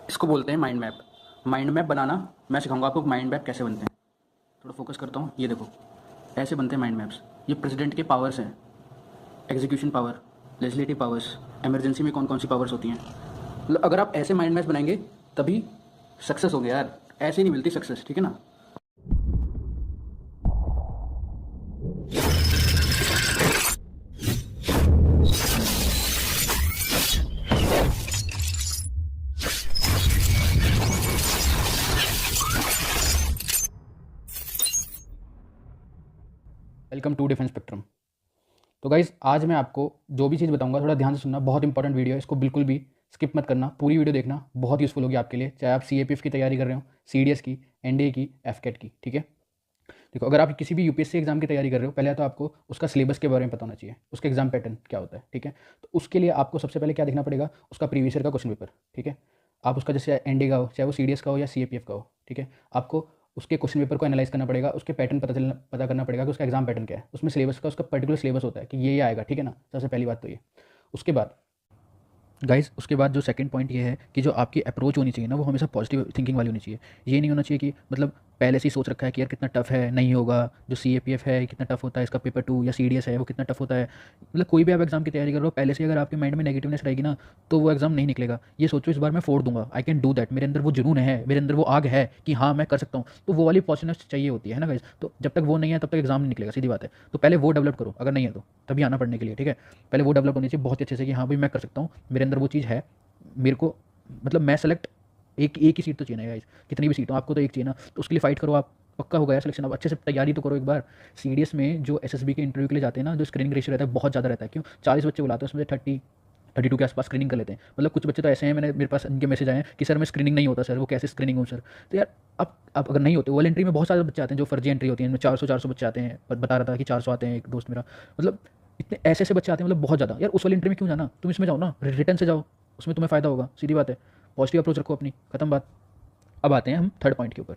इसको बोलते हैं माइंड मैप। माइंड मैप बनाना मैं सिखाऊंगा आपको माइंड मैप कैसे बनते हैं। थोड़ा फोकस करता हूँ, ये देखो ऐसे बनते हैं माइंड मैप्स। ये प्रेसिडेंट के पावर्स हैं, execution power, legislative powers, emergency में कौन कौन सी पावर्स होती हैं। मतलब अगर आप ऐसे माइंड मैप्स बनाएंगे तभी सक्सेस होंगे यार, ऐसे नहीं मिलती सक्सेस, ठीक है ना। Welcome to defence spectrum. तो गाइज़ आज मैं आपको जो भी चीज़ बताऊंगा थोड़ा ध्यान से सुनना, बहुत इंपॉर्टेंट वीडियो है, इसको बिल्कुल भी स्किप मत करना, पूरी वीडियो देखना, बहुत यूज़फुल होगी आपके लिए, चाहे आप सीएपीएफ की तैयारी कर रहे हो, सीडीएस की, एनडीए की, एफकेट की, ठीक है। देखो अगर आप किसी भी यूपीएससी एग्जाम की तैयारी कर रहे हो, पहले तो आपको उसका सिलेबस के बारे में पता होना चाहिए, उसका एग्जाम पैटर्न क्या होता है, ठीक है। तो उसके लिए आपको सबसे पहले क्या देखना पड़ेगा, उसका प्रीवियस ईयर का क्वेश्चन पेपर, ठीक है। आप उसका जैसे एनडीए का हो, चाहे वो सीडीएस का हो या सीएपीएफ का हो, ठीक है। आपको उसके क्वेश्चन पेपर को एनालाइज करना पड़ेगा, उसके पैटर्न पता करना पड़ेगा कि उसका एग्जाम पैटर्न क्या है, उसमें सिलेबस का उसका पर्टिकुलर सिलेबस होता है कि ये आएगा, ठीक है ना। सबसे पहली बात तो ये। उसके बाद गाइस, उसके बाद जो सेकंड पॉइंट ये है कि जो आपकी अप्रोच होनी चाहिए ना, वो हमेशा पॉजिटिव थिंकिंग वाली होनी चाहिए। ये नहीं होना चाहिए कि मतलब पहले से ही सोच रखा है कि यार कितना टफ है, नहीं होगा, जो सीएपीएफ है कितना टफ होता है, इसका पेपर 2 या सीडीएस है वो कितना टफ होता है। मतलब कोई भी आप एग्जाम की तैयारी कर रहे हो, पहले से अगर आपके माइंड में नेगेटिवनेस रहेगी ना, तो वो एग्जाम नहीं निकलेगा। ये सोचो इस बार मैं फोड़ दूंगा, आई कैन डू दैट, मेरे अंदर वो जुनून है, मेरे अंदर वो आग है कि हाँ मैं कर सकता हूँ, तो वो वाली पॉजिटिवनेस चाहिए होती है ना गाइस। तो जब तक वो नहीं है तब तक एग्जाम नहीं निकलेगा, सीधी बात है। तो पहले वो डेवलप करो, अगर नहीं है तो तभी आना पढ़ने के लिए, ठीक है। पहले वो डेवलप होनी चाहिए बहुत अच्छे से कि हाँ भाई मैं कर सकता हूँ, मेरे अंदर वो चीज़ है, मेरे को मतलब मैं सेलेक्ट, एक ही सीट तो चाहिए ना गाइस, कितनी भी सीट हो आपको तो एक चाहिए ना, तो उसके लिए फाइट करो आप, पक्का हो गया सिलेक्शन। अब अच्छे से तैयारी तो करो एक बार। सीडीएस में जो एसएसबी के इंटरव्यू के लिए जाते हैं ना, जो स्क्रीनिंग रेशियो रहता है बहुत ज़्यादा रहता है, क्यों 40 बच्चे बुलाते हैं, उसमें 32 के आसपास स्क्रीनिंग कर लेते हैं। मतलब कुछ बच्चे तो ऐसे हैं, मेरे पास इनके मैसेज आए हैं कि सर मैं स्क्रीनिंग नहीं होता सर, वो कैसे स्क्रीनिंग हूँ सर। तो यार अब अगर नहीं होते, वॉलंटरी में बहुत सारे बच्चे आते हैं जो फर्जी एंट्री होती है, इनमें 400 बच्चे आते हैं, बता रहा था कि 400 आते हैं एक दोस्त मेरा। मतलब इतने ऐसे ऐसे बच्चे आते हैं, मतलब बहुत ज़्यादा। यार उस वाली एंट्री में क्यों जाना, तुम इसमें जाओ ना, रिटर्न से जाओ, उसमें तुम्हें फ़ायदा होगा, सीधी बात है। पॉजिटिव अप्रोच रखो अपनी, खत्म बात। अब आते हैं हम थर्ड पॉइंट के ऊपर।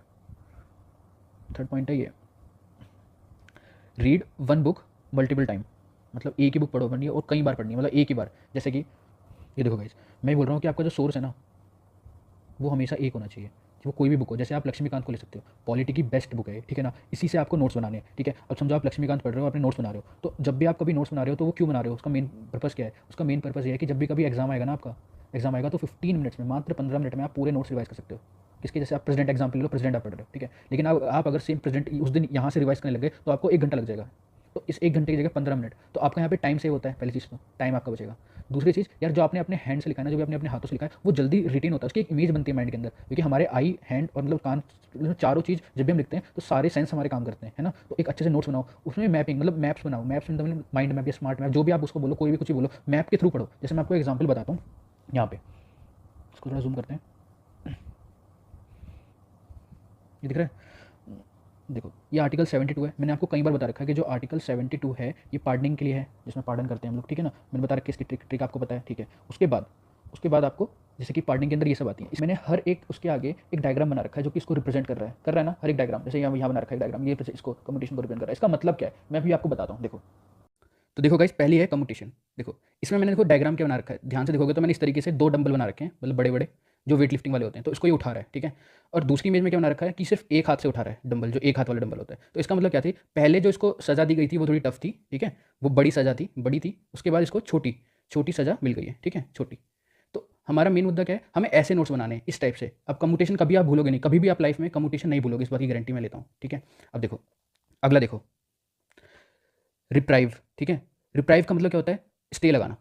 थर्ड पॉइंट है ये, read one book multiple time. मतलब एक ही बुक पढ़नी है और कई बार पढ़नी है, मतलब एक ही बार। जैसे कि ये देखो गाइस, मैं बोल रहा हूँ कि आपका जो सोर्स है ना, वो हमेशा एक होना चाहिए, वो कोई भी बुक हो। जैसे आप लक्ष्मीकांत को ले सकते हो, पॉलिटी की बेस्ट बुक है, ठीक है ना, इसी से आपको नोट्स बनाने हैं, ठीक है। अब समझो आप लक्ष्मीकांत पढ़ रहे हो, अपने नोट्स बना रहे हो, तो जब भी आप कभी नोट्स बना रहे हो तो वो क्यों बना रहे हो, उसका मेन पर्पज़ क्या है। उसका मेन पर्पज़ ये है कि जब भी कभी एग्जाम आएगा ना, आपका एग्जाम आएगा तो 15 मिनट्स में, मात्र 15 मिनट में आप पूरे नोट्स रिवाइज कर सकते हो। किसके, जैसे आप प्रेसिडेंट एग्जाम ले लो, प्रेसिडेंट आप पढ़ रहे हो, ठीक है, लेकिन आप अगर सेम प्रेसिडेंट उस दिन यहाँ से रिवाइज करने लगे तो आपको 1 घंटा लग जाएगा। तो इस 1 घंटे की जगह 15 मिनट, तो आपका यहाँ पे टाइम सेव होता है, पहली चीज़ तो टाइम आपका बचेगा। दूसरी चीज़ यार, जो आपने अपने हैंड से लिखा है ना, जो भी आपने अपने हाथों से लिखा है, वो जल्दी रिटेन होता है, उसकी एक इमेज बनती है माइंड के अंदर, क्योंकि हमारे आई, हैंड और मतलब कान, मतलब चारों चीज़ जब भी हम लिखते हैं तो सारे सेंस हमारे काम करते हैं, है ना। तो एक अच्छे से नोट्स बनाओ, उसमें मैपिंग, मतलब मैप्स बनाओ, मैप्स मतलब माइंड मैप या स्मार्ट मैप, जो भी आप उसको बोलो, कोई भी कुछ भी बोलो, मैप के थ्रू पढ़ो। जैसे मैं आपको एग्जाम्पल बताता हूँ यहाँ पे, इसको थोड़ा जूम करते हैं, ये दिख रहा है। देखो ये आर्टिकल 72 है, मैंने आपको कई बार बता रखा है कि जो आर्टिकल 72 है ये पार्डनिंग के लिए है, जिसमें पार्डन करते हैं हम लोग, ठीक है ना। मैंने बता रखा है इसकी ट्रिक आपको पता है, ठीक है। उसके बाद आपको, जैसे कि पार्डनिंग के अंदर ये सब आती है, इस मैंने हर एक उसके आगे एक डायग्राम बना रखा है जो कि इसको रिप्रेजेंट कर रहा है ना, हर एक डायग्राम। जैसे यहाँ बना रखा है डायग्राम, ये इसको कम्युनिकेशन को रिप्रेजेंट कर रहा है। इसका मतलब क्या है मैं भी आपको बताता हूँ, देखो। तो देखो गाइस, पहली है कम्यूटेशन। देखो इसमें मैंने देखो डायग्राम क्या बना रखा है, ध्यान से देखोगे तो मैंने इस तरीके से 2 डंबल बना रखे हैं, मतलब बड़े बड़े जो वेट लिफ्टिंग वाले होते हैं, तो इसको ये उठा रहा है, ठीक है। और दूसरी इमेज में क्या बना रखा है कि सिर्फ एक हाथ से उठा रहा है डंबल, जो एक हाथ वाला डंबल होता है। तो इसका मतलब क्या थी, पहले जो इसको सजा दी गई थी वो थोड़ी टफ थी, ठीक है, वो बड़ी सजा थी, बड़ी थी। उसके बाद इसको छोटी छोटी सजा मिल गई है, ठीक है, छोटी। तो हमारा मेन मुद्दा क्या है, हमें ऐसे नोट्स बनाने हैं इस टाइप से। अब कम्यूटेशन कभी आप भूलोगे नहीं, कभी भी आप लाइफ में कम्यूटेशन नहीं भूलोगे, इस बात की गारंटी मैं लेता हूँ, ठीक है। अब देखो अगला, देखो रिप्राइव, ठीक है। रिप्राइव का मतलब क्या होता है, स्टे लगाना,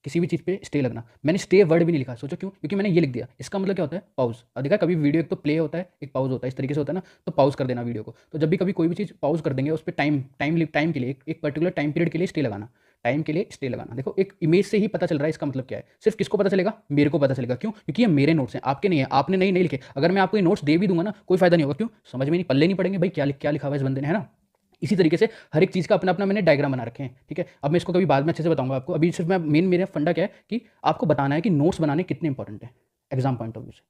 किसी भी चीज़ पे स्टे लगना। मैंने स्टे वर्ड भी नहीं लिखा, सोचो क्यों, क्योंकि मैंने ये लिख दिया। इसका मतलब क्या होता है, पॉज। अब देखा कभी वीडियो, एक तो प्ले होता है, एक पॉज होता है, इस तरीके से होता है ना। तो पॉज कर देना वीडियो को, तो जब भी कभी कोई भी चीज़ पॉज कर देंगे, उस पर टाइम के लिए, एक पर्टिकुलर टाइम पीरियड के लिए स्टे लगाना, टाइम के लिए स्टे लगाना। देखो एक इमेज से ही पता चल रहा है इसका मतलब क्या है। सिर्फ किसको पता चलेगा, मेरे को पता चलेगा, क्यों, क्योंकि ये मेरे नोट्स हैं, आपके नहीं है, आपने नहीं लिखे। अगर मैं आपको ये नोट्स दे भी दूंगा ना, कोई फायदा नहीं होगा, क्यों, समझ में नहीं, पल्ले नहीं पड़ेंगे भाई, क्या लिखा हुआ है इस बंदे ने, है ना। इसी तरीके से हर एक चीज़ का अपना अपना मैंने डायग्राम बना रखे हैं, ठीक है। अब मैं इसको कभी बाद में अच्छे से बताऊंगा आपको, अभी सिर्फ मैं मेरा फंडा क्या है कि आपको बताना है कि नोट्स बनाने कितने इंपॉर्टेंट है एग्जाम पॉइंट ऑफ व्यू से,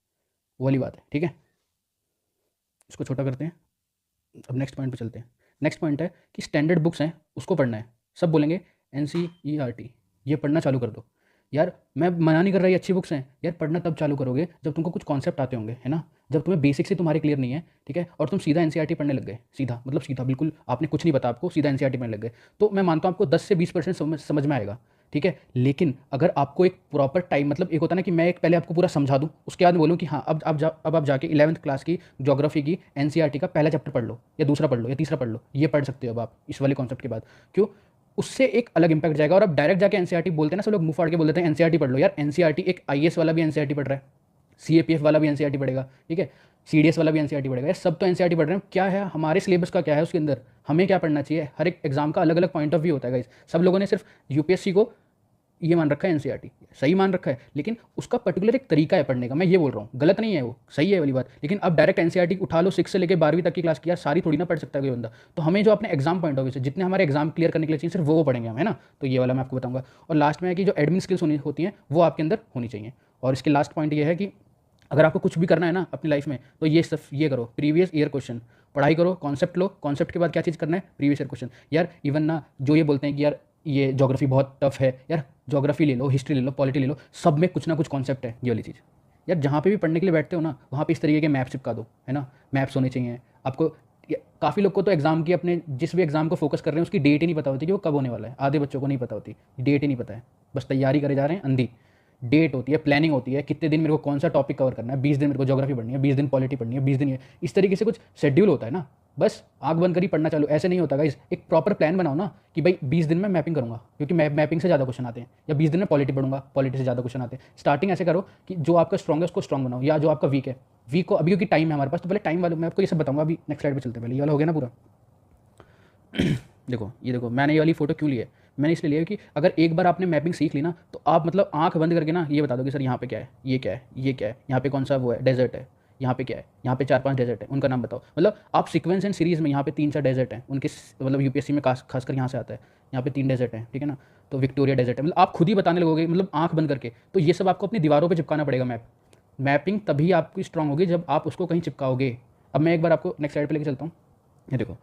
वो वाली बात है, ठीक है। इसको छोटा करते हैं, अब नेक्स्ट पॉइंट पे चलते हैं। नेक्स्ट पॉइंट है कि स्टैंडर्ड बुक्स हैं उसको पढ़ना है। सब बोलेंगे एन ये पढ़ना चालू कर दो। यार मैं मना नहीं कर रहा, ये अच्छी बुक्स हैं यार, पढ़ना तब चालू करोगे जब तुमको कुछ कॉन्सेप्ट आते होंगे, है ना। जब तुम्हें बेसिक्स ही तुम्हारे क्लियर नहीं है, ठीक है, और तुम सीधा एनसीईआरटी पढ़ने लग गए, सीधा मतलब सीधा, बिल्कुल आपने कुछ नहीं पता आपको, सीधा एनसीईआरटी पढ़ने लग गए, तो मैं मानता हूँ आपको 10 से 20% समझ में आएगा, ठीक है। लेकिन अगर आपको एक प्रॉपर टाइम, मतलब एक होता है ना कि मैं एक पहले आपको पूरा समझा दूँ, उसके बाद बोलूँ कि हाँ अब आप जाके 11th क्लास की ज्योग्राफी की एनसीईआरटी का पहला चैप्टर पढ़ लो, या दूसरा पढ़ लो, या तीसरा पढ़ लो, ये पढ़ सकते हो अब आप इस वाले कॉन्सेप्ट के बाद। क्यों? उससे एक अलग इंपैक्ट जाएगा। और अब डायरेक्ट जाके एनसीईआरटी बोलते हैं ना, सब लोग मुंह फाड़ के बोल देते हैं एनसीईआरटी पढ़ लो। यार एनसीईआरटी, एक आईएएस वाला भी एनसीईआरटी पढ़ रहा है, सीएपीएफ वाला भी एनसीईआरटी पढ़ेगा, ठीक है, सीडीएस वाला भी एनसीईआरटी पढ़ेगा, यार सब तो एनसीईआरटी पढ़ रहे हैं। क्या है हमारे सिलेबस का, क्या है उसके अंदर, हमें क्या पढ़ना चाहिए, हर एक एग्जाम का अलग अलग पॉइंट ऑफ व्यू होता है गाइस। सब लोगों ने सिर्फ यूपीएससी को ये मान रखा है, एनसीईआरटी सही मान रखा है, लेकिन उसका पर्टिकुलर एक तरीका है पढ़ने का, मैं ये बोल रहा हूँ, गलत नहीं है वो, सही है वाली बात। लेकिन अब डायरेक्ट एनसीईआरटी उठा लो 6 से लेकर 12वीं तक की क्लास की, यार सारी थोड़ी ना पढ़ सकता है कोई बंदा। तो हमें जो अपने एग्जाम पॉइंट ऑफ व्यू से जितने हमारे एग्जाम क्लियर करने के लिए चाहिए, सिर्फ वो पढ़ेंगे हम, है ना। तो ये वाला मैं आपको बताऊंगा। और लास्ट में है कि जो एडमिन स्किल्स होती हैं वो आपके अंदर होनी चाहिए। और इसके लास्ट पॉइंट ये है कि अगर आपको कुछ भी करना है ना अपनी लाइफ में, तो ये सब ये करो, प्रीवियस ईयर क्वेश्चन पढ़ाई करो, कॉन्सेप्ट लो, कॉन्सेप्ट के बाद क्या चीज़ करना है, प्रीवियस ईयर क्वेश्चन। यार इवन ना जो ये बोलते हैं कि यार ये ज्योग्राफी बहुत टफ है, यार ज्योग्राफी ले लो, हिस्ट्री ले लो, पॉलिटी ले लो, सब में कुछ ना कुछ कॉन्सेप्ट है, ये वाली चीज़। यार जहाँ पे भी पढ़ने के लिए बैठते हो ना, वहाँ पे इस तरीके के मैप चिपका दो, है ना, मैप्स होने चाहिए आपको। काफ़ी लोग को तो एग्जाम की, अपने जिस भी एग्जाम को फोकस कर रहे हैं उसकी डेट ही नहीं पता होती कि वो कब होने वाला है। आधे बच्चों को नहीं पता होती, डेट ही नहीं पता है, बस तैयारी करे जा रहे हैं अंधी। डेट होती है, प्लानिंग होती है, कितने दिन मेरे को कौन सा टॉपिक कवर करना है, 20 दिन मेरे को ज्योग्राफी पढ़नी है, 20 दिन पॉलिटी पढ़नी है, 20 दिन ये, इस तरीके से कुछ शेड्यूल होता है ना। बस आग बंद कर ही पढ़ना चालू, ऐसे नहीं होता गाइस। एक प्रॉपर प्लान बनाओ ना कि भाई 20 दिन में मैपिंग करूंगा, क्योंकि मैपिंग से ज़्यादा क्वेश्चन आते हैं, या 20 दिन में पॉलिटी पढ़ूंगा, पॉलिटी से ज़्यादा क्वेश्चन आते हैं। स्टार्टिंग ऐसे करो कि जो आपका स्ट्रॉन्ग है उसको स्ट्रॉन्ग बनाओ, या जो आपका वीक है वीक को, अभी क्योंकि टाइम है हमारे पास, तो पहले टाइम वाले मैं आपको ये सब बताऊंगा। अभी नेक्स्ट स्लाइड पे चलते हैं, पहले ये वाला हो गया ना पूरा। देखो ये देखो, मैंने ये वाली फोटो क्यों ली है, मैंने इसलिए लिया कि अगर एक बार आपने मैपिंग सीख ली ना, तो आप मतलब आंख बंद करके ना ये बता दो कि सर यहाँ पे क्या है, ये क्या है, ये क्या है, यहाँ पे कौन सा वो है डेजर्ट है, यहाँ पे क्या है, यहाँ पे 4-5 डेजर्ट है, उनका नाम बताओ। मतलब आप सीक्वेंस एंड सीरीज़ में यहाँ पे 3-4 डेजर्ट हैं उनके, मतलब यूपीएससी में खासकर यहाँ से आता है, यहाँ पे 3 डेजर्ट हैं, ठीक है ना। तो विक्टोरिया डेजर्ट है, मतलब आप खुद ही बताने लगोगे, मतलब आंख बंद करके। तो ये सब आपको अपनी दीवारों पर चिपकाना पड़ेगा। मैपिंग तभी आपकी स्ट्रांग होगी जब आप उसको कहीं चिपकाओगे। अब मैं एक बार आपको नेक्स्ट साइड पे लेके चलता हूँ। ये देखो,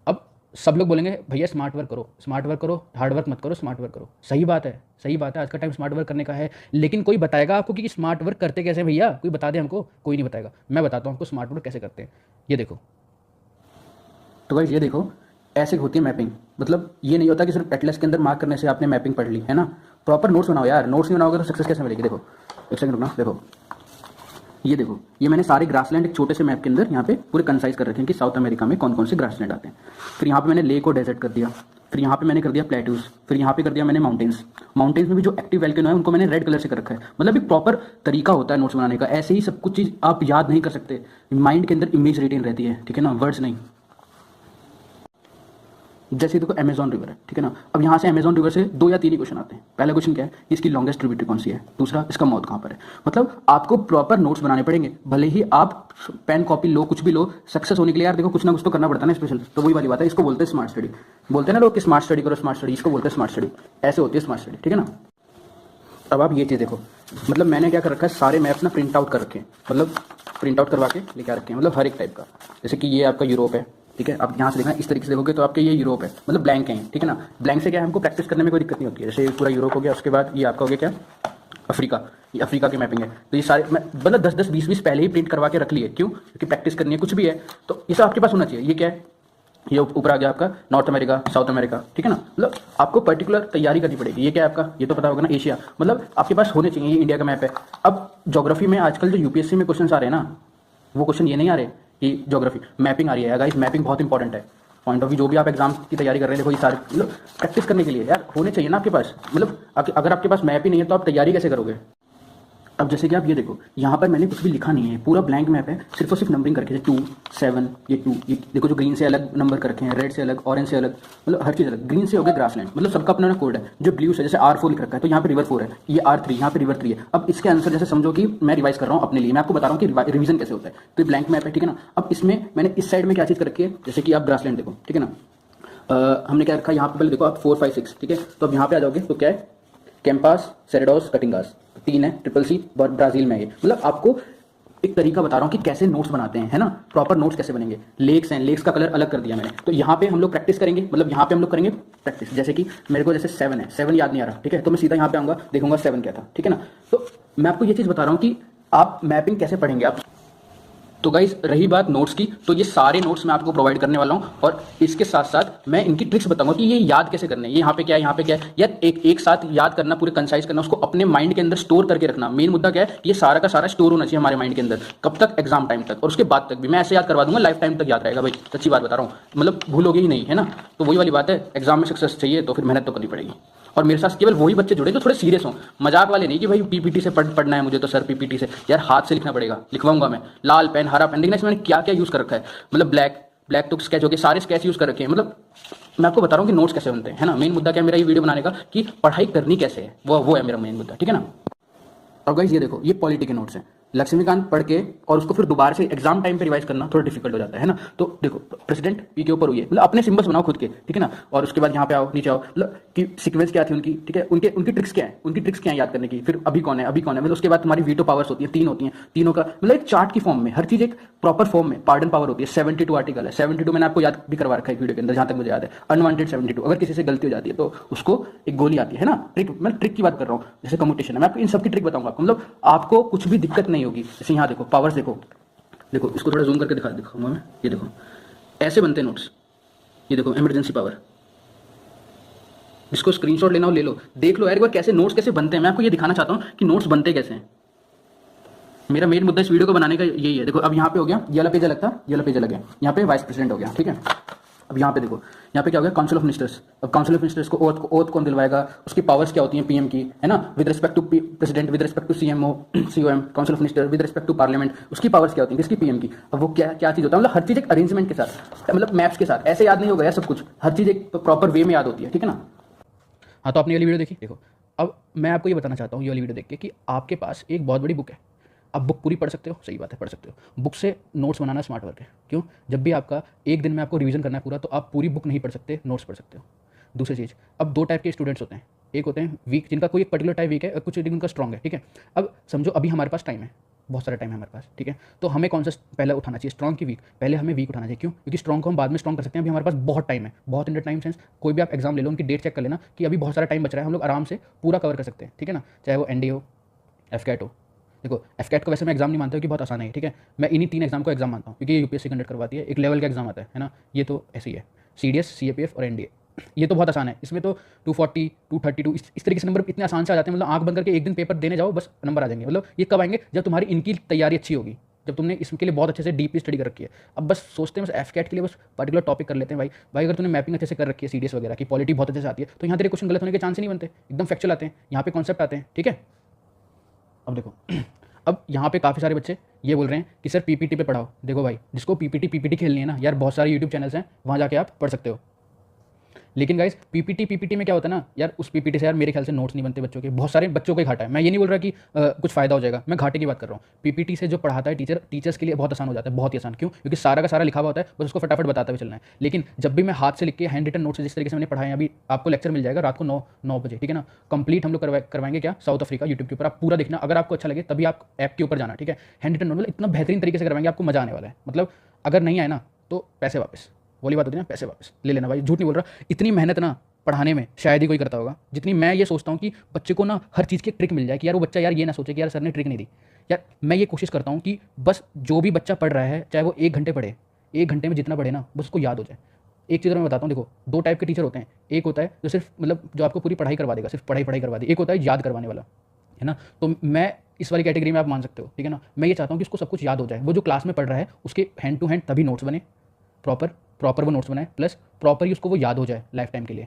अब सब लोग बोलेंगे भैया स्मार्ट वर्क करो, स्मार्ट वर्क करो, हार्ड वर्क मत करो, स्मार्ट वर्क करो। सही बात है, सही बात है, आज का टाइम स्मार्ट वर्क करने का है। लेकिन कोई बताएगा आपको कि स्मार्ट वर्क करते कैसे भैया, कोई बता दे हमको? कोई नहीं बताएगा। मैं बताता हूँ आपको स्मार्ट वर्क कैसे करते हैं। ये देखो, तो गाइस ये देखो, ऐसे होती है मैपिंग। मतलब ये नहीं होता कि सिर्फ एटलस के अंदर मार्क करने से आपने मैपिंग पढ़ ली, है ना। प्रॉपर नोट्स बनाओ यार, नोट्स नहीं बनाओगे तो सक्सेस कैसे मिलेगी। देखो एक सेकंड रुकना, देखो ये देखो, ये मैंने सारे ग्रासलैंड एक छोटे से मैप के अंदर यहाँ पे पूरे कंसाइज कर रखे हैं कि साउथ अमेरिका में कौन कौन से ग्रासलैंड आते हैं। फिर यहाँ पे मैंने लेक और डेजर्ट कर दिया, फिर यहाँ पे मैंने कर दिया प्लेट्यूज, फिर यहाँ पे कर दिया मैंने माउंटेन्स। माउंटेन्स में भी जो एक्टिव वैल्केनो है उनको मैंने रेड कलर से कर रखा है। मतलब एक प्रॉपर तरीका होता है नोट्स बनाने का। ऐसे ही सब कुछ चीज़ आप याद नहीं कर सकते, माइंड के अंदर इमेज रिटेन रहती है, ठीक है ना, वर्ड्स नहीं। जैसे देखो अमेजॉन रिवर है, ठीक है ना। अब यहाँ से अमेजॉन रिवर से 2 या 3 ही क्वेश्चन आते हैं। पहला क्वेश्चन क्या है, इसकी लॉन्गेस्ट ट्रिब्यूटरी कौन सी है, दूसरा इसका माउथ कहाँ पर है। मतलब आपको प्रॉपर नोट्स बनाने पड़ेंगे, भले ही आप पेन कॉपी लो, कुछ भी लो। सक्सेस होने के लिए यार देखो कुछ ना कुछ तो करना पड़ता है ना स्पेशल। तो वही वाली बात है, इसको बोलते हैं स्मार्ट स्टडी। बोलते हैं ना लोग कि स्मार्ट स्टडी करो, स्मार्ट स्टडी, इसको बोलते हैं स्मार्ट स्टडी। ऐसे होती है स्मार्ट स्टडी, ठीक है ना। अब आप ये चीज़ देखो, मतलब मैंने क्या कर रखा है, सारे मैप्स ना प्रिंट आउट कर रखे हैं, मतलब प्रिंट आउट करवा के लेके आ रखे हैं, मतलब हर एक टाइप का। जैसे कि ये आपका यूरोप है, ठीक है। अब यहाँ से देखना, इस तरीके से देखोगे तो आपके ये यूरोप है, मतलब ब्लैंक है, ठीक है ना। ब्लैंक से क्या है, हमको प्रैक्टिस करने में कोई दिक्कत नहीं होती है। जैसे पूरा यूरोप हो गया, उसके बाद ये आपका हो गया क्या, अफ्रीका। ये अफ्रीका की मैपिंग है। तो ये सारे मतलब 10-10, 20-20 पहले ही प्रिंट करवा के रख लिए। क्यों? क्योंकि प्रैक्टिस करनी है, कुछ भी है तो ये सब आपके पास होना चाहिए। ये क्या है, ये ऊपर आ गया आपका नॉर्थ अमेरिका, साउथ अमेरिका, ठीक है ना। मतलब आपको पर्टिकुलर तैयारी करनी पड़ेगी। ये क्या है आपका, ये तो पता होगा ना, एशिया। मतलब आपके पास होने चाहिए। ये इंडिया का मैप है। अब ज्योग्राफी में आजकल जो यूपीएससी में क्वेश्चन आ रहे हैं ना, वो क्वेश्चन ये नहीं आ रहे कि ज्योग्राफी मैपिंग आ रही है। गाइस मैपिंग बहुत इंपॉर्टेंट है, पॉइंट ऑफ व्यू जो भी आप एग्जाम की तैयारी कर रहे हैं। देखो ये सारे मतलब प्रैक्टिस करने के लिए यार होने चाहिए ना आपके पास। मतलब अगर आपके पास मैप ही नहीं है तो आप तैयारी कैसे करोगे। अब जैसे कि आप ये देखो, यहाँ पर मैंने कुछ भी लिखा नहीं है, पूरा ब्लैंक मैप है, सिर्फ और सिर्फ नंबरिंग करके 2, 7, ये 2, ये देखो जो ग्रीन से अलग नंबर कर रखे हैं, रेड से अलग, ऑरेंज से अलग, मतलब हर चीज़ अलग। ग्रीन से हो गया ग्रासलैंड, मतलब सबका अपना कोड है। जो ब्लू से जैसे R4 लिख रखा है तो यहाँ पे रिवर 4 है, ये R3, यहाँ पे रिवर 3 है। अब इसके आंसर जैसे समझो कि मैं रिवाइज कर रहा हूँ अपने लिए, मैं आपको बता रहा हूँ कि रिवीजन कैसे होता है। तो ये ब्लैंक मैप है, ठीक है ना। अब इसमें मैंने इस साइड में क्या चीज़ कर रखी है, जैसे कि आप ग्रासलैंड देखो, ठीक है ना। हमने क्या रखा है यहाँ पे, पहले देखो आप 4, 5, 6, ठीक है। तो अब यहाँ पे आ जाओगे तो क्या है, कैंपास, सेरेडोस, कटिंगास, 3 है, ट्रिपल सी, ब्राजील में है। मतलब आपको एक तरीका बता रहा हूँ कि कैसे नोट्स बनाते हैं, है ना, प्रॉपर नोट्स कैसे बनेंगे। लेक्स हैं, लेक्स का कलर अलग कर दिया मैंने। तो यहाँ पे हम लोग प्रैक्टिस करेंगे, मतलब यहाँ पे हम लोग करेंगे प्रैक्टिस। जैसे कि मेरे को जैसे 7 है, 7 याद नहीं आ रहा, ठीक है, तो मैं सीधा यहाँ पे आऊँगा, देखूंगा 7 क्या था, ठीक है ना। तो मैं आपको ये चीज़ बता रहा हूँ कि आप मैपिंग कैसे पढ़ेंगे आप। तो गाइस रही बात नोट्स की, तो ये सारे नोट्स मैं आपको प्रोवाइड करने वाला हूँ और इसके साथ साथ मैं इनकी ट्रिक्स बताऊंगा कि ये याद कैसे करने हैं, ये यहाँ पे क्या है, यहाँ पे क्या है, या एक साथ याद करना, पूरे कंसाइज करना, उसको अपने माइंड के अंदर स्टोर करके रखना। मेन मुद्दा क्या है, ये सारा का सारा स्टोर होना चाहिए हमारे माइंड के अंदर, कब तक, एग्जाम टाइम तक, और उसके बाद तक भी मैं ऐसे याद करवा दूंगा, लाइफ टाइम तक याद रहेगा भाई, सच्ची बात बता रहा हूँ, मतलब भूलोगे ही नहीं, है ना। तो वही वाली बात है, एग्जाम में सक्सेस चाहिए तो फिर मेहनत तो करनी पड़ेगी। और मेरे साथ केवल वही बच्चे जुड़े जो थोड़े सीरियस हों, मजाक वाले नहीं कि भाई पीपीटी से पढ़ना है मुझे तो सर पीपीटी से, यार हाथ से लिखना पड़ेगा, लिखवाऊंगा मैं, लाल पेन, हरा पेन, देखना इसमें मैंने क्या क्या यूज़ कर रखा है, मतलब ब्लैक ब्लैक तो स्केच हो गए, सारे स्केच यूज़ कर रखे हैं। मतलब मैं आपको बता रहा हूँ कि नोट्स कैसे बनते हैं, है ना। मेन मुद्दा क्या है मेरा ये वीडियो बनाने का, कि पढ़ाई करनी कैसे है, वो है मेरा मेन मुद्दा, ठीक है ना। और गाइस ये देखो, ये पॉलिटी के नोट्स हैं, लक्ष्मीकांत पढ़ के और उसको फिर दोबारा से एग्जाम टाइम पे रिवाइज करना थोड़ा डिफिकल्ट हो जाता है ना। तो देखो प्रेसिडेंट पी के ऊपर हुई है, मतलब अपने सिंबल्स बनाओ खुद के, ठीक है ना। और उसके बाद यहाँ पे आओ, नीचे आओ, मतलब कि सीक्वेंस क्या थी उनकी, ठीक है, उनकी ट्रिक्स क्या है, उनकी ट्रिक्स क्या है याद करने की, फिर अभी कौन है, अभी कौन है, मतलब उसके बाद तुम्हारी वीटो पावर्स होती है, 3 होती हैं, तीनों का मतलब एक चार्ट की फॉर्म में, हर चीज एक प्रॉपर फॉर्म में। पार्डन पावर होती है, 72 आर्टिकल है, 72 मैंने आपको याद भी करवा रखा है वीडियो के अंदर, जहां तक मुझे याद है, अनवांटेड 72। अगर किसी से गलती हो जाती है तो उसको एक गोली आती है ना, ट्रिक, मैं ट्रिक की बात कर रहा हूँ, जैसे कम्यूटेशन है, मैं आपको इन सब की ट्रिक बताऊंगा आपको, मतलब आपको कुछ भी दिक्कत नहीं होगी। जैसे यहाँ देखो पावर्स, देखो इसको थोड़ा जूम करके दिखाऊंगा मैं, ये देखो ऐसे बनते हैं नोट्स, ये देखो इमरजेंसी पावर, जिसको स्क्रीनशॉट लेना हो ले लो, देख लो यार एक बार कैसे नोट्स कैसे बनते हैं। मैं आपको ये दिखाना चाहता हूँ कि नोट्स बनते कैसे हैं। मेरा मेन मुद्दा इस वीडियो को बनाने का यही है। देखो अब यहाँ पे हो गया, ये वाला पेज अलग था, ये वाला पेज अलग है, यहाँ पे वाइस प्रेसिडेंट हो गया, ठीक है। अब यहाँ पे देखो, यहाँ पे क्या हो गया, काउंसिल ऑफ मिनिस्टर्स। अब काउंसिल ऑफ मिनिस्टर्स को ओथ कौन दिलवाएगा, उसकी पावर्स क्या होती हैं पीएम की, है ना, with respect to president, with respect to CMO COM, council of minister, with respect to parliament, उसकी पावर्स क्या होती है, किसकी पीएम की। अब वो क्या क्या चीज़ होता है, मतलब हर चीज़ एक अरेंजमेंट के साथ, मतलब मैप्स के साथ, ऐसे याद नहीं होगा यार सब कुछ, हर चीज़ एक प्रॉपर वे में याद होती है, ठीक है ना। हाँ तो आपने ये वाली वीडियो देखी, देखो अब मैं आपको ये बताना चाहता हूँ ये वाली वीडियो देख के कि आपके पास एक बहुत बड़ी बुक है, आप बुक पूरी पढ़ सकते हो, सही बात है पढ़ सकते हो, बुक से नोट्स बनाना स्मार्ट वर्क है। क्यों, जब भी आपका एक दिन में आपको रिवीजन करना है पूरा, तो आप पूरी बुक नहीं पढ़ सकते, नोट्स पढ़ सकते हो। दूसरी चीज़, अब 2 टाइप के स्टूडेंट्स होते हैं, एक होते हैं वीक, जिनका कोई एक पर्टिकुलर टाइप वीक है, कुछ उनका स्ट्रॉन्ग है, ठीक है। अब समझो अभी हमारे पास टाइम है, बहुत सारा टाइम है हमारे पास, ठीक है, तो हमें कौन सा पहले उठाना चाहिए, स्ट्रॉन्ग की वीक, पहले हमें वीक उठाना चाहिए। क्यों, क्योंकि स्ट्रॉन्ग को हम बाद में स्ट्रॉन्ग कर सकते हैं, अभी हमारे पास बहुत टाइम है, बहुत इंटर टाइम सेंस, कोई भी आप एग्जाम ले लो, उनकी डेट चेक कर लेना कि अभी बहुत सारा टाइम बच रहा है, हम लोग आराम से पूरा कवर कर सकते हैं, ठीक है ना। चाहे वो एनडीए हो, एफकैट हो, देखो एफकैट को वैसे मैं एग्जाम नहीं मानता हूँ कि बहुत आसान है, ठीक है, मैं इन्हीं 3 एग्जाम को एग्जाम मानता हूँ, क्योंकि ये यूपीएससी कंडक्ट करवाती है, एक लेवल का एग्जाम आता है ना, ये तो ऐसे ही है, सीडीएस, सीएपीएफ और एनडीए, ये तो बहुत आसान है, इसमें तो 240 232 इस तरीके से नंबर इतने आसान से आ जाते हैं, मतलब आंख बंद करके एक दिन पेपर देने जाओ बस नंबर आ जाएंगे। मतलब ये कब आएंगे, जब तुम्हारी इनकी तैयारी अच्छी होगी, जब तुमने इसके लिए बहुत अच्छे से डीपली स्टडी कर रखी है। अब बस सोचते हैं बस एफकैट के लिए बस पर्टिकुलर टॉपिक कर लेते हैं, भाई अगर तूने मैपिंग अच्छे से कर रखी है सीडीएस वगैरह की, पॉलिटी बहुत अच्छे से आती है, तो यहाँ तेरे क्वेश्चन गलत होने के चांस ही नहीं बनते, एकदम फैक्चुअल आते हैं, यहाँ पे कॉन्सेप्ट आते हैं, ठीक है। अब देखो अब यहाँ पे काफ़ी सारे बच्चे ये बोल रहे हैं कि सर पीपीटी पे पढ़ाओ। देखो भाई, जिसको पीपीटी खेलनी है ना यार, बहुत सारे यूट्यूब चैनल्स हैं, वहाँ जाके आप पढ़ सकते हो। लेकिन गाइस पीपीटी में क्या होता है ना यार, उस पीपीटी से यार मेरे ख्याल से नोट्स नहीं बनते बच्चों के, बहुत सारे बच्चों को ही घाटा है। मैं ये नहीं बोल रहा कि कुछ फायदा हो जाएगा, मैं घाटे की बात कर रहा हूँ। पीपीटी से जो पढ़ाता है टीचर्स के लिए बहुत आसान हो जाता है, बहुत ही आसान। क्यों, क्योंकि सारा का सारा लिखा हुआ होता है, बस उसको फटाफट बताते हुए चलना है। लेकिन जब भी मैं हाथ से लिख के हैंड रिटन नोट्स जिस तरीके से मैंने पढ़ाया, अभी आपको लेक्चर मिल जाएगा रात को 9 बजे, ठीक है ना, कंप्लीट हम लोग करवाएंगे क्या, साउथ अफ्रीका, यूट्यूब के ऊपर, आप पूरा देखना, अगर आपको अच्छा लगे तभी आप ऐप के ऊपर जाना, ठीक है। हैंड रिटन नोट इतना बेहतरीन तरीके से करवाएंगे, आपको मजा आने वाला है। मतलब अगर नहीं आए ना तो पैसे वापस, वाली बात होती है ना, पैसे वापस ले लेना भाई, झूठ नहीं बोल रहा। इतनी मेहनत ना पढ़ाने में शायद ही कोई करता होगा जितनी मैं ये सोचता हूँ कि बच्चे को ना हर चीज़ की ट्रिक मिल जाए, कि यार वो बच्चा यार ये ना सोचे कि यार सर ने ट्रिक नहीं दी। यार मैं ये कोशिश करता हूँ कि बस जो भी बच्चा पढ़ रहा है, चाहे वो 1 घंटे पढ़े, 1 घंटे में जितना पढ़े ना बस उसको याद हो जाए। एक चीज़ मैं बताता हूँ, देखो 2 टाइप के टीचर होते हैं, एक होता है जो सिर्फ मतलब जो आपको पूरी पढ़ाई करवा देगा, सिर्फ पढ़ाई करवा देगा, एक होता है याद करवाने वाला, है ना। तो मैं इस वाली कैटेगरी में आप मान सकते हो, ठीक है ना। मैं ये चाहता हूँ कि उसको सब कुछ याद हो जाए, वो जो क्लास में पढ़ रहा है उसके हैंड टू हैंड तभी नोट्स बने, प्रॉपर वो नोट्स बनाए, प्लस प्रॉपर ही उसको वो याद हो जाए लाइफ टाइम के लिए,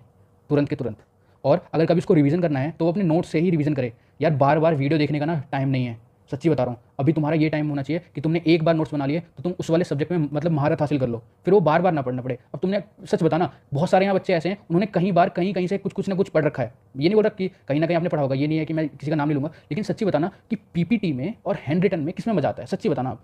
तुरंत के तुरंत। और अगर कभी उसको रिवीजन करना है तो वो अपने नोट्स से ही रिवीजन करे। यार बार बार वीडियो देखने का ना टाइम नहीं है, सच्ची बता रहा हूँ। अभी तुम्हारा ये टाइम होना चाहिए कि तुमने एक बार नोट्स बना लिए तो तुम उस वाले सब्जेक्ट में मतलब महारत हासिल कर लो, फिर वो बार बार ना पढ़ना पड़े। अब तुमने सच बताना, बहुत सारे यहाँ बच्चे ऐसे हैं, उन्होंने कहीं बार कहीं से कुछ ना कुछ पढ़ रखा है। ये नहीं बोल रहा कि कहीं ना कहीं आपने पढ़ा होगा, ये नहीं है कि मैं किसी का नाम नहीं लूँगा, लेकिन सच्ची बताना कि पीपीटी में और हैंड रिटन में किसमें मजा आता है, सच्ची बताना आप।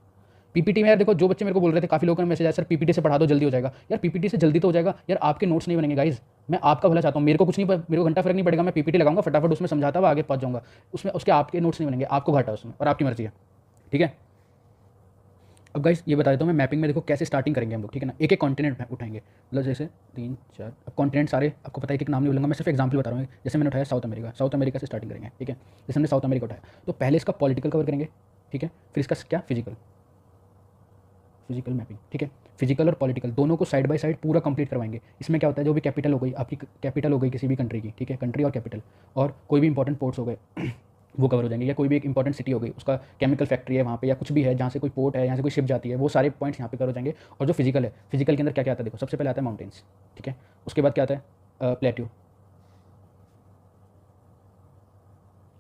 पीपीटी में यार देखो, जो बच्चे मेरे को बोल रहे थे, काफ़ी लोगों ने मैसेज आया, सर पीपीटी से पढ़ा दो जल्दी हो जाएगा। यार पीपीटी से जल्दी तो हो जाएगा यार, आपके नोट्स नहीं बनेंगे गाइज। मैं आपका भला चाहता हूँ, मेरे को कुछ नहीं, मेरे को घंटा फर्क नहीं पड़ेगा, मैं पीपीटी लगाऊंगा फटाफट उसमें समझाता हुआ आगे पहुंच जाऊंगा, उसमें उसके आपके नोट्स नहीं बनेंगे, आपको घाटा उसमें, और आपकी मर्जी है, ठीक है। अब गाइस ये बता देता हूँ मैं मैपिंग में, देखो कैसे स्टार्टिंग करेंगे हम लोग, ठीक है ना। एक एक कॉन्टिनेंट उठाएंगे, मतलब जैसे 3 4, अब कॉन्टिनेंट सारे आपको पता है कि एक नाम नहीं बोलूँगा, मैं सिर्फ एग्जांपल बता रहा हूँ। जैसे मैंने उठाया साउथ अमेरिका, साउथ अमेरिका से स्टार्टिंग करेंगे, ठीक है। जैसे हमने साउथ अमेरिका उठाया तो पहले इसका पॉलिटिकल कवर करेंगे, ठीक है। फिर इसका क्या, फिजिकल मैपिंग, ठीक है। फिजिकल और पॉलिटिकल दोनों को साइड बाय साइड पूरा कंप्लीट करवाएंगे। इसमें क्या होता है, जो भी कैपिटल हो गई आपकी, कैपिटल हो गई किसी भी कंट्री की, ठीक है, कंट्री और कैपिटल, और कोई भी इंपॉर्टेंट पोर्ट्स हो गए वो कवर हो जाएंगे, या कोई भी एक इंपॉर्टेंट सिटी हो गई, उसका केमिकल फैक्ट्री है वहाँ पे, या कुछ भी है जहाँ से कोई पोर्ट है, यहाँ से कोई शिप जाती है, वो सारे पॉइंट्स यहाँ पे कवर हो जाएंगे। और जो फिजिकल है, फिजिकल के अंदर क्या क्या आता है, देखो सबसे पहले आता है माउंटेन्स, ठीक है। उसके बाद क्या आता है, प्लेट्यू,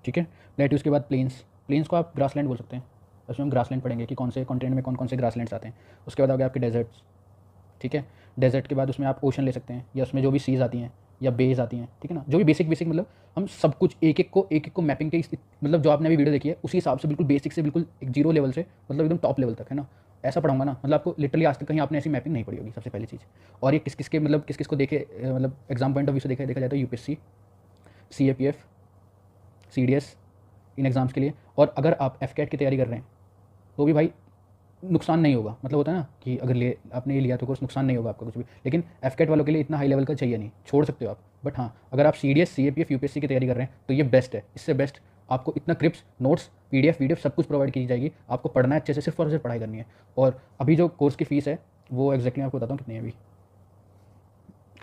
ठीक है। प्लेट्यूज के बाद प्लेन्स, प्लेन्स को आप ग्रासलैंड बोल सकते हैं। उसमें हम ग्रासलैंड पढ़ेंगे कि कौन से कॉन्टिनेंट में कौन कौन से ग्रासलैंड्स आते हैं। उसके बाद आ गए आपके डेजर्ट्स, ठीक है। डेजर्ट के बाद उसमें आप ओशन ले सकते हैं, या उसमें जो भी सीज़ आती हैं या बेज आती हैं, ठीक है ना। जो भी बेसिक बेसिक मतलब हम सब कुछ एक एक को मैपिंग के मतलब जो आपने अभी वीडियो देखी है उसी हिसाब से बिल्कुल बेसिक से बिल्कुल एक जीरो लेवल से मतलब एकदम टॉप लेवल तक, है ना। ऐसा पढ़ाऊंगा ना, मतलब आपको लिटरली आज तक कहीं आपने ऐसी मैपिंग नहीं पढ़ी होगी, सबसे पहली चीज़। और ये किस किस के मतलब किस किस को देखे, मतलब एग्जाम पॉइंट ऑफ व्यू से देखा जाए तो यूपीएससी, सीएपीएफ, सीडीएस, इन एग्ज़ाम्स के लिए। और अगर आप एफकेट की तैयारी कर रहे हैं तो भी भाई नुकसान नहीं होगा, मतलब होता है ना कि अगर आपने ये लिया तो कोर्स नुकसान नहीं होगा आपका कुछ भी। लेकिन एफकेट वालों के लिए इतना हाई लेवल का चाहिए नहीं, छोड़ सकते हो आप। बट हाँ, अगर आप सीडीएस, सीएपीएफ, यूपीएससी की तैयारी कर रहे हैं तो ये बेस्ट है। इससे बेस्ट आपको इतना क्रिप्स, नोट्स, पीडीएफ वीडीएफ सब कुछ प्रोवाइड की जाएगी। आपको पढ़ना है अच्छे से, सिर्फ और सिर्फ पढ़ाई करनी है। और अभी जो कोर्स की फीस है वो एक्जैक्टली मैं आपको बताता हूँ कितनी है अभी।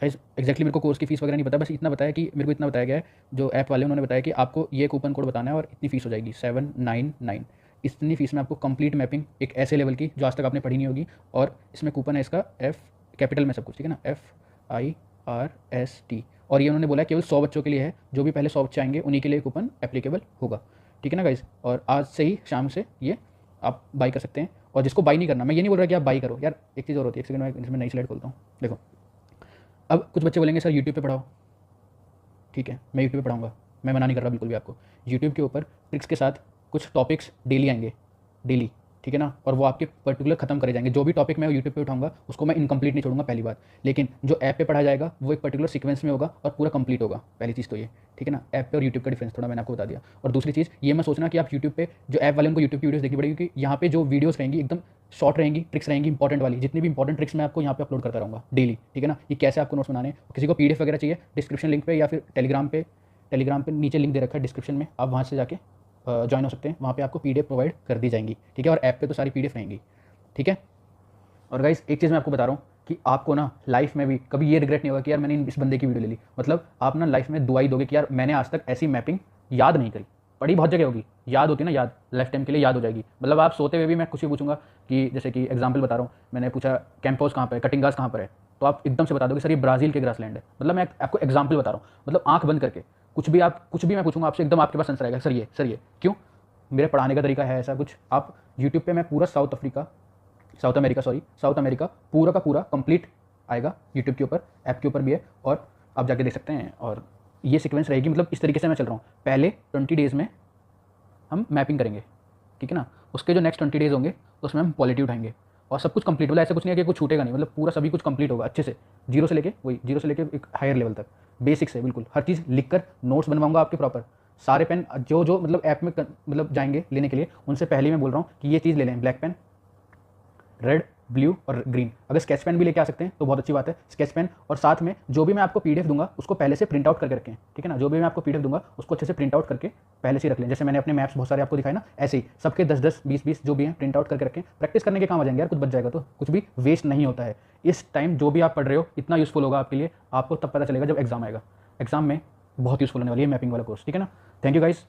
एक्जैक्टली मेरे को कोर्स की फीस वगैरह नहीं पता, बस इतना बताया कि मेरे को इतना बताया गया है, जो ऐप वाले उन्होंने बताया कि आपको ये कूपन कोड बताना है और इतनी फीस हो जाएगी 799। इतनी फीस में आपको कंप्लीट मैपिंग एक ऐसे लेवल की जो आज तक आपने पढ़ी नहीं होगी। और इसमें कूपन है इसका एफ कैपिटल में सब कुछ, ठीक है ना, FIRST। और ये उन्होंने बोला केवल 100 बच्चों के लिए है, जो भी पहले 100 बच्चे आएंगे उन्हीं के लिए कूपन एप्लीकेबल होगा, ठीक है ना गाइज। और आज से ही शाम से ये आप बाई कर सकते हैं। और जिसको बाई नहीं करना, मैं ये नहीं बोल रहा कि आप बाई करो यार, एक चीज़ और होती है, एक सेकंड में इसमें नई स्लाइड खोलता हूँ। देखो अब कुछ बच्चे बोलेंगे सर यूट्यूब पे पढ़ाओ, ठीक है, मैं यूट्यूब पे पढ़ाऊंगा, मैं मना नहीं कर रहा बिल्कुल भी आपको। यूट्यूब के ऊपर ट्रिक्स के साथ कुछ टॉपिक्स डेली आएंगे, डेली, ठीक है ना। और वो आपके पर्टिकुलर खत्म करे जाएंगे। जो भी टॉपिक मैं यूट्यूब पे उठाऊंगा उसको मैं इनकम्प्लीट नहीं छोड़ूंगा, पहली बात। लेकिन जो ऐप पे पढ़ा जाएगा वो एक पर्टिकुलर सीक्वेंस में होगा और पूरा कंप्लीट होगा, पहली चीज़ तो ये, ठीक है ना। ऐप पे और यूट्यूब का डिफरेंस थोड़ा मैंने आपको बता दिया। और दूसरी चीज़ ये मैं सोचना कि आप यूट्यूब पे जो ऐप वाले उनको यूट्यूब की वीडियोस देखनी पड़ेगी, क्योंकि यहाँ पे जो वीडियोस रहेंगी एकदम शॉर्ट रहेंगी, ट्रिक्स रहेंगी इंपॉर्टेंट वाली। जितनी भी इंपॉर्टेंट ट्रिक्स मैं आपको यहाँ पे अपलोड करता रहूँगा डेली, ठीक है ना। ये कैसे आपको नोट्स बनाने, किसी को पीडीएफ वगैरह चाहिए डिस्क्रिप्शन लिंक पे, या फिर टेलीग्राम पे नीचे लिंक दे रखा है डिस्क्रिप्शन में, आप वहाँ से जाके ज्वाइन हो सकते हैं। वहाँ पे आपको पीडीएफ प्रोवाइड कर दी जाएंगी, ठीक है। और ऐप पे तो सारी पीडीएफ रहेंगी, ठीक है। और गाइस एक चीज़ मैं आपको बता रहा हूँ कि आपको ना लाइफ में भी कभी ये रिग्रेट नहीं होगा कि यार मैंने इस बंदे की वीडियो ले ली। मतलब आप ना लाइफ में दुआई दोगे कि यार मैंने आज तक ऐसी मैपिंग याद नहीं करी। पढ़ी बहुत जगह होगी, याद होती है ना, याद लाइफ टाइम के लिए याद हो जाएगी। मतलब आप सोते हुए भी मैं कुछ ही पूछूंगा कि जैसे कि एग्जाम्पल बता रहा हूँ, मैंने पूछा कैंपोस कहाँ पर है, कटिंगास कहाँ पर है, तो आप एकदम से बता दोगे सर ये ब्राज़ील के ग्रासलैंड है। मतलब मैं आपको एग्जाम्पल बता रहा हूँ, मतलब आँख बंद करके कुछ भी मैं पूछूंगा आपसे, एकदम आपके पास आंसर आएगा, सर ये क्यों। मेरे पढ़ाने का तरीका है ऐसा कुछ। आप यूट्यूब पे मैं पूरा साउथ अमेरिका पूरा का पूरा कंप्लीट आएगा यूट्यूब के ऊपर, ऐप के ऊपर भी है, और आप जाके देख सकते हैं। और ये सीक्वेंस रहेगी, मतलब इस तरीके से मैं चल रहा हूँ। पहले 20 डेज़ में हम मैपिंग करेंगे, ठीक है ना। उसके जो नेक्स्ट 20 डेज़ होंगे उसमें हम पॉलिटी उठाएंगे, और सब कुछ कंप्लीट, मतलब ऐसा कुछ नहीं है कि कुछ छूटेगा नहीं, मतलब पूरा सभी कुछ कंप्लीट होगा अच्छे से, जीरो से लेके एक हायर लेवल तक, बेसिक से बिल्कुल हर चीज़ लिख कर नोट्स बनवाऊंगा आपके प्रॉपर। सारे पेन जो मतलब ऐप में मतलब जाएंगे लेने के लिए, उनसे पहले मैं बोल रहा हूँ कि ये चीज़ ले लें, ब्लैक पेन, रेड, ब्लू और ग्रीन। अगर स्केच पेन भी लेके आ सकते हैं तो बहुत अच्छी बात है, स्केच पेन। और साथ में जो भी मैं आपको पीडीएफ दूंगा उसको पहले से प्रिंट आउट करके रखें, ठीक है ना। जो भी मैं आपको पीडीएफ दूंगा उसको अच्छे से प्रिंट आउट करके पहले से रख लें। जैसे मैंने अपने मैप्स बहुत सारे आपको दिखाए ना, ऐसे ही सबके 10-10, 20-20 जो भी हैं प्रिंट आउट करके रखें। प्रैक्टिस करने के काम आ जाएंगे यार, कुछ बच जाएगा तो, कुछ भी वेस्ट नहीं होता है। इस टाइम जो भी आप पढ़ रहे हो इतना यूज़फुल होगा आपके लिए, आपको तब पता चलेगा जब एग्जाम आएगा। एग्जाम में बहुत यूज़फुल होने वाली है मैपिंग वाला कोर्स, ठीक है ना। Thank you guys.